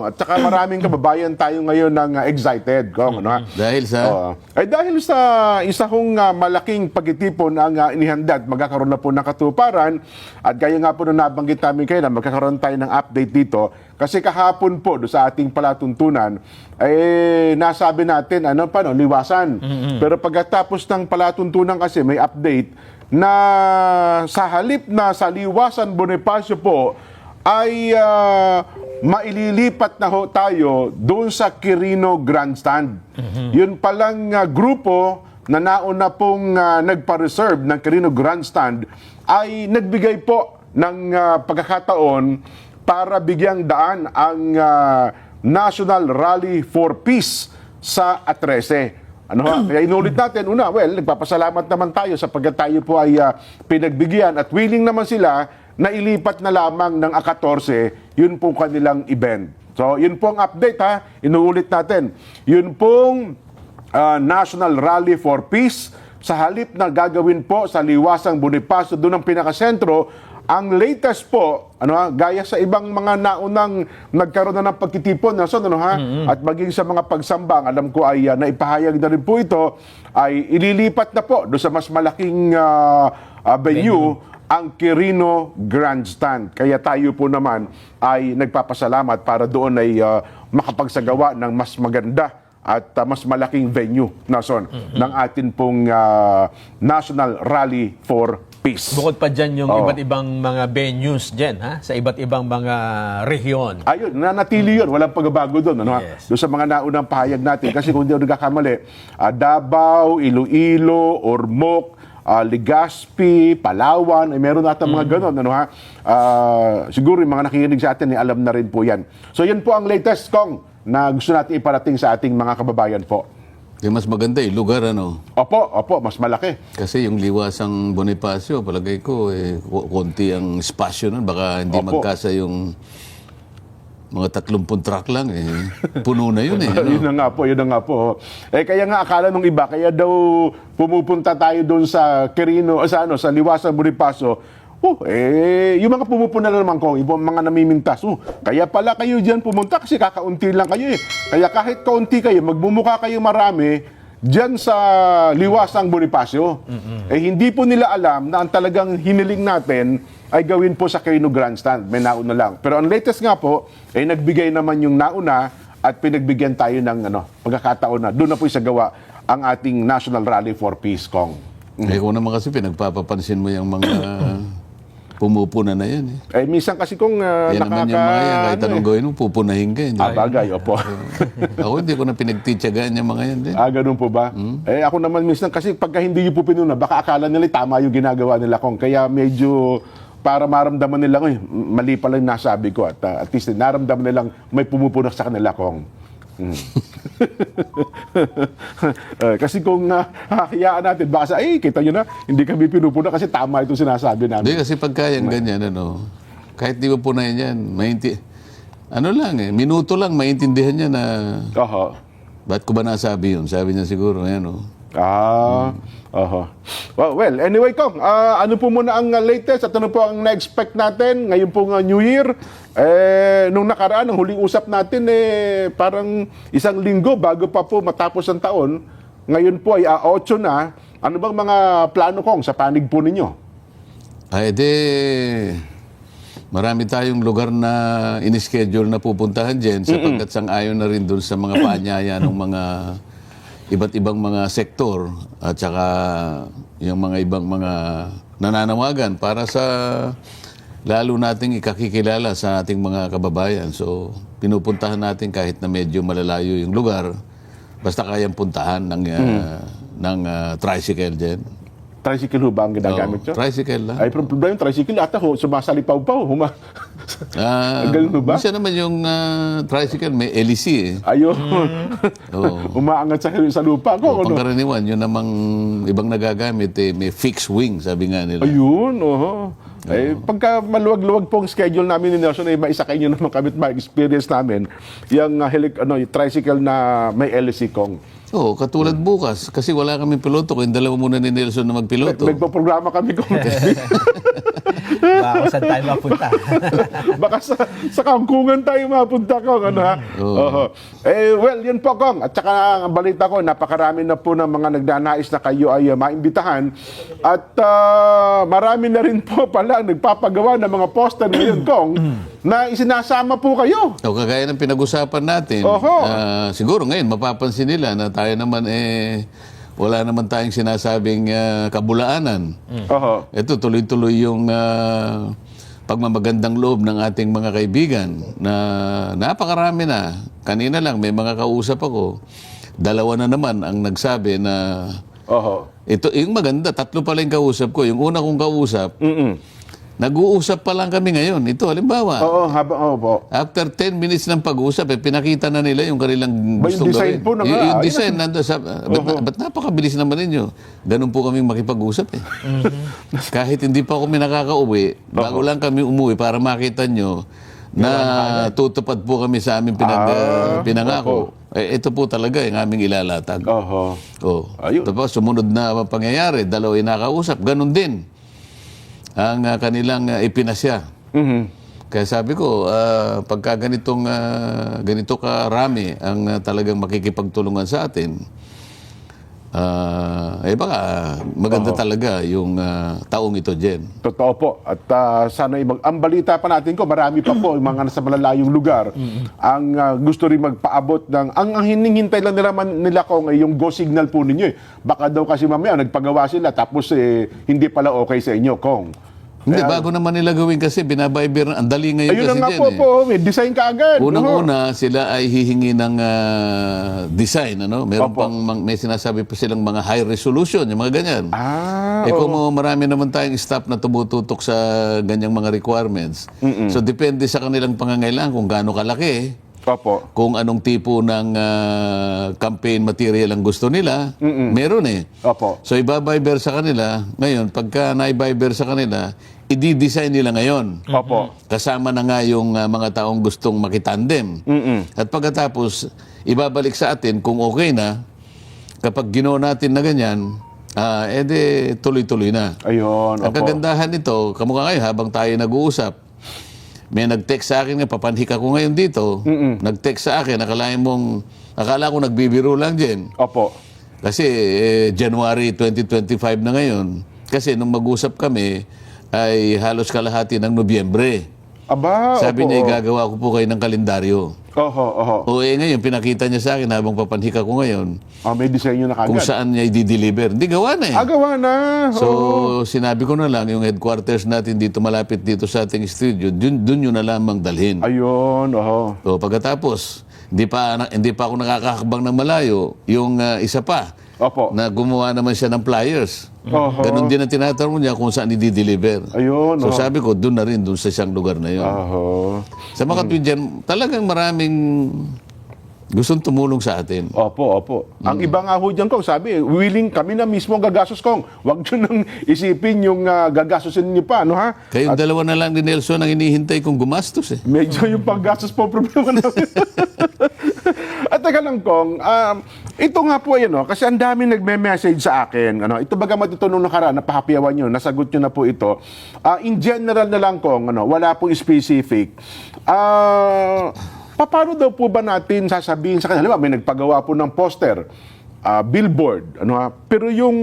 At saka maraming kababayan tayo ngayon ng excited. Kung, ano, ha? Dahil sa... Dahil sa isa hong malaking pagtitipon ang inihanda at magkakaroon na po ng katuparan. At gaya nga po na nabanggit namin kayo na magkakaroon tayo ng update dito. Kasi kahapon po do sa ating palatuntunan, nasabi natin, liwasan. Pero pagkatapos ng palatuntunan kasi may update na sa halip na sa liwasan Bonifacio po, ay maililipat na ho tayo doon sa Quirino Grandstand. Yun palang grupo na nauna pong nagpa-reserve ng Quirino Grandstand ay nagbigay po ng pagkakataon para bigyang daan ang National Rally for Peace sa Atrece. Kaya inulit natin, nagpapasalamat naman tayo sapagkat tayo po ay pinagbigyan at willing naman sila na ilipat na lamang ng 14, yun pong kanilang event. So, yun pong update ha, inuulit natin. Yun pong National Rally for Peace, sa halip na gagawin po sa Liwasang Bonifacio, doon ang pinakasentro, ang latest po, gaya sa ibang mga naunang nagkaroon na ng pagtitipon, at maging sa mga pagsambang, alam ko ay naipahayag na rin po ito, ay ililipat na po doon sa mas malaking venue, ang Quirino Grandstand. Kaya tayo po naman ay nagpapasalamat para doon ay makapagsagawa ng mas maganda at mas malaking venue ng atin pong National Rally for Peace. Bukod pa dyan yung iba't ibang mga venues dyan, ha? Sa iba't ibang mga rehiyon. Ayun, nanatili yun. Walang pagbabago doon. Yes. Doon sa mga naunang pahayag natin. Kasi kung hindi ako nagkakamali, Davao, Iloilo, Ormoc, Legazpi, Palawan, ay meron natin mga ganon. Siguro yung mga nakikinig sa atin, alam na rin po yan. So yun po ang latest, Kong, na gusto natin iparating sa ating mga kababayan po. Yung mas maganda lugar, Opo, mas malaki. Kasi yung Liwasang Bonifacio, palagay ko, konti ang espasyo nun. Baka hindi magkasa yung mga 30 truck lang, puno na yun Yun na nga po. Kaya nga akala nung iba, kaya daw pumupunta tayo doon sa Quirino, sa Liwasang Bonifacio. Yung mga pumupunta na naman ko, ibang mga namimintas. Kaya pala kayo diyan pumunta kasi kakaunti lang kayo Kaya kahit kaunti kayo, magmumukha kayo marami diyan sa Liwasang Bonifacio. Hindi po nila alam na ang talagang hiniling natin ay gawin po sa Quirino Grandstand. May nauna lang. Pero ang latest nga po, nagbigay naman yung nauna at pinagbigyan tayo ng pagkakataon na doon na po isagawa ang ating National Rally for Peace, Kong. Kung naman kasi pinagpapapansin mo yung mga pumupuna na yan. Minsan kasi kung yan naman yung mga yan, kahit anong gawin mo, pupunahin ka. Bagay, opo. Ako hindi ko na pinagtitsagaan yung mga yan din. Ganun po ba? Ako naman minsan kasi pagka hindi nyo po pinuna, baka akala nila tama yung ginagawa nila, Kong. Kaya medyo para maramdaman nila, mali pala yung nasabi ko at least naramdaman nilang may pumupunak sa kanila, Kong. Kasi kung hahayaan natin, baka kita nyo na, hindi kami pinupuna kasi tama itong sinasabi namin. Hindi, kasi pagka yan ganyan, kahit di mo punahin yan, minuto lang, maintindihan niya na, ba't ko ba nasabi yun? Sabi niya siguro, Well, anyway, Kong, ano po muna ang latest at ano po ang na-expect natin ngayon pong New Year? Nung nakaraan, ang huling usap natin, parang isang linggo bago pa po matapos ang taon. Ngayon po ay 8 na. Ano bang mga plano, Kong, sa panig po ninyo? Marami tayong lugar na in-schedule na pupuntahan dyan sapagkat sang-ayon na rin doon sa mga paanyaya ng mga iba't ibang mga sektor at saka yung mga ibang mga nananawagan para sa lalo nating ikakikilala sa ating mga kababayan. So, pinupuntahan natin kahit na medyo malalayo yung lugar, basta kayang puntahan ng tricycle dyan. Tricycle ho ba ang ginagamit nyo? Tricycle lang. Ay, problema yung tricycle, ata sumasalipaw pa ho. Ganun ho ba? Minsan naman yung tricycle may LEC Ayun. Umaangat sa lupa. Pangkaraniwan, yun namang ibang nagagamit, may fixed wing, sabi nga nila. Ayun, pagka maluwag-luwag po ang schedule namin ni Nelson, maisakay nyo naman kami at ma-experience namin yung tricycle na may LEC, Kong. Katulad bukas. Kasi wala kami piloto. Kung dalawa muna ni Nelson na magpiloto. Nagpaprograma kami, Kong. Baka kung saan tayo mapunta. Baka sa kangkungan tayo mapunta, Kong. Ano, ha? Oho. Well, yun po, Kong. At saka ang balita ko, napakarami na po ng mga nagdanais na kayo ay maimbitahan. At marami na rin po pala nagpapagawa ng mga poster ngayon, Kong, na isinasama po kayo. O kagaya ng pinag-usapan natin, Oho. siguro ngayon mapapansin nila na tayo naman wala naman tayong sinasabing kabulaanan. Oho. Ito tuloy-tuloy yung pagmamagandang loob ng ating mga kaibigan na napakarami na. Kanina lang may mga kausap ako. 2 na naman ang nagsabi na Oho. ito, yung maganda, 3 pala yung kausap ko. Yung una kong kausap, nag-uusap pa lang kami ngayon. Ito, halimbawa, Opo. after 10 minutes ng pag-uusap, pinakita na nila yung kanilang Ba, yung gustong design gawin. po na nga, Yung ayun. design, nandun sa, ba't napakabilis naman ninyo? Ganun po kaming makipag-usap eh. Kahit hindi pa kami nakakauwi, bago lang kami umuwi para makita nyo na tutupad po kami sa aming pinangako. Ito po talaga yung aming ilalatag. Oho. Oh. Ayun. Tapos sumunod na pangyayari, 2 nakausap, ganun din ang kanilang ipinasya. Kaya sabi ko, pagka ganito karami ang talagang makikipagtulungan sa atin, baka maganda talaga yung taong ito, Jen. Totoo po. At sana ang balita pa natin ko, marami pa po yung mga nasa malalayong lugar ang gusto rin magpaabot ng ang hinihintay lang nila Kong ay yung go signal po ninyo. Baka daw kasi mamaya nagpagawa sila tapos hindi pala okay sa inyo, Kong. Hindi, bago naman nila gawin kasi binabayber ang dali ngayon Ayun kasi, na nga Jen. po, may design ka agad. Unang-una, sila ay hihingi ng design, ano? Meron Opo. may sinasabi pa silang mga high resolution, yung mga ganyan. Kung marami naman tayong staff na tumututok sa ganyang mga requirements. So, depende sa kanilang pangangailangan kung gaano kalaki, Opo. kung anong tipo ng campaign material ang gusto nila, meron eh. Opo. So, ibabayber sa kanila. Ngayon, pagka naibayber sa kanila, i-design nila ngayon. Opo. Kasama na nga yung mga taong gustong makitandem. At pagkatapos, ibabalik sa atin kung okay na, kapag ginawa natin na ganyan, edi tuloy-tuloy na. Ayun. Ang Opo. kagandahan nito, kamukha ngayon habang tayo nag-uusap, may nag-text sa akin nga, papanhik ako ngayon dito, nag-text sa akin, akala ko nagbibiro lang, Jen. Opo. Kasi January 2025 na ngayon. Kasi nung mag-usap kami, ay halos kalahati ng Nobyembre. Aba, Sabi opo. niya, igagawa ko po kayo ng kalendaryo. Oho. O ngayon, pinakita niya sa akin habang papanhik ako ngayon, May disenyo na kung kagad. saan niya i-deliver. Hindi, gawa na eh. Gawa na. So, sinabi ko na lang, yung headquarters natin dito, malapit dito sa ating studio, dun yun na lamang dalhin. Ayun. Oho. So, pagkatapos, hindi pa ako nakakakabang ng malayo, yung isa pa, Opo. na gumawa naman siya ng flyers. Oho. Ganon din ang tinatanong niya kung saan i-deliver. Ayun. So sabi ko, doon na rin, doon sa siyang lugar na yun. Oho. Sa mga kapatid dyan, talagang maraming gustong tumulong sa atin. Opo. Ang iba nga ho dyan, Kong, sabi, willing kami na mismo ang gagastos, Kong. Huwag nyo nang isipin yung gagastosin niyo pa, no ha? Kayong dalawa na lang ni Nelson ang hinihintay kong gumastos eh. Medyo yung paggastos po problema namin. At teka lang, Kong, ito nga po yan, no? Kasi ang dami nagme-message sa akin. Ito baga matutunong nakaraan, napahapiyawan nyo, nasagot nyo na po ito. In general na lang, Kong, wala pong specific. Paano daw po ba natin sasabihin sa kanila? May nagpagawa po ng poster, billboard, pero yung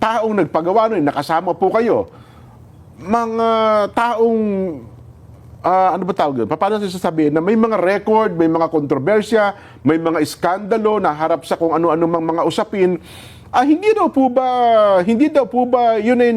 taong nagpagawa nun, nakasama po kayo, mga taong ano ba tawag yun? Paano sasabihin na may mga record, may mga kontrobersya, may mga iskandalo na harap sa kung ano-ano mga usapin. Hindi daw po ba yun ay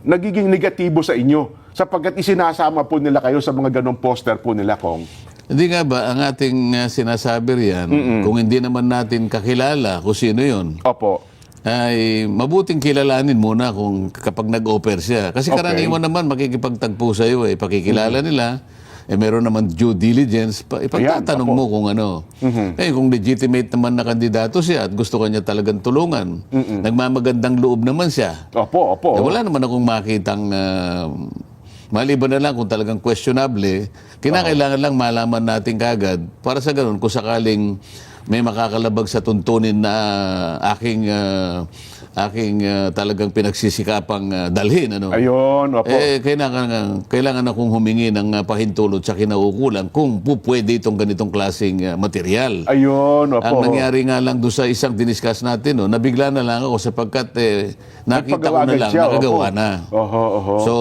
nagiging negatibo sa inyo sapagkat isinasama po nila kayo sa mga ganong poster po nila, Kong? Hindi nga ba, ang ating sinasabi riyan, kung hindi naman natin kakilala kung sino yun, Opo. ay mabuting kilalanin muna kung kapag nag-offer siya. Kasi Okay. karaniwan naman makikipagtagpo sa iyo pakikilala nila. Meron naman due diligence, ipagtatanong Ayan, mo kung ano. Kung legitimate naman na kandidato siya at gusto kanya talagang tulungan, nagmamagandang loob naman siya. Opo. Wala naman akong makitang maliban na lang kung talagang questionable, kinakailangan lang malaman natin kagad para sa ganun kung sakaling may makakalabag sa tuntunin na aking aking talagang pinagsisikapang dalhin. Ano? Ayun, opo. Kailangan akong humingi ng pahintulot sa kinaukulan kung pwede itong ganitong klaseng material. Ayun, opo. Ang nangyari nga lang doon sa isang diniscuss natin, no, nabigla na lang ako sapagkat nakita ko na Nagpagawa lang, agad siya, nakagawa opo. na. Oho. So,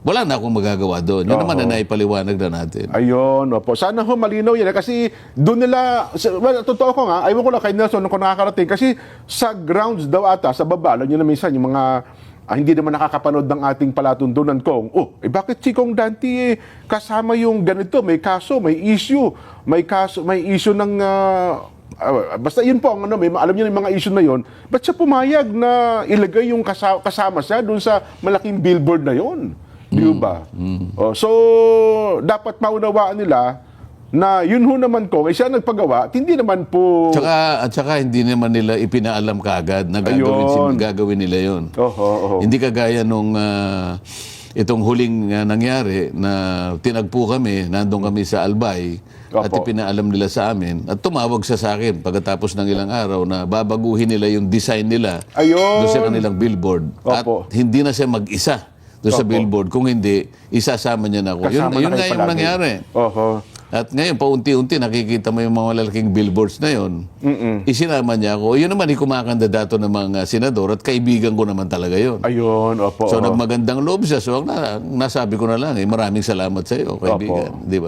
wala na akong magagawa doon. Yun naman na naipaliwanag na natin. Ayun, opo. Sana ho malinaw yan. Kasi doon nila, well, totoo ko nga, ayaw ko lang kay Nelson nung nakakarating. Kasi sa grounds daw ata, sa baba, alam nyo na minsan, yung mga hindi naman nakakapanood ng ating palatuntunan kong, bakit si Kong Dante kasama yung ganito, may kaso, may issue, may issue ng, basta yun po, alam niyo yung mga issue na yun, ba't siya pumayag na ilagay yung kasama siya doon sa malaking billboard na yun? Di ba? So, dapat maunawaan nila na yun ho naman ko, siya nagpagawa, at hindi naman po... At saka hindi naman nila ipinaalam kaagad na gagawin nila yun. Oho. Hindi kagaya nung itong huling nangyari na tinagpo kami, nandun kami sa Albay, at Opo. ipinaalam nila sa amin, at tumawag siya sa akin pagkatapos ng ilang araw na babaguhin nila yung design nila Ayun. doon sa kanilang billboard. Opo. At hindi na siya mag-isa doon sa billboard. Kung hindi, isasama niya na ako. Kasama Yun na kayo nga yung palagi. nangyari. Oho. At ngayon, paunti-unti, nakikita mo yung mga malalaking billboards na yon. Isinama niya ako. Yun naman, kumakandidato ng mga senador at kaibigan ko naman talaga yon. Ayun, opo. So, nagmagandang loob siya. So, nasabi ko na lang, maraming salamat sa iyo, kaibigan. Di ba?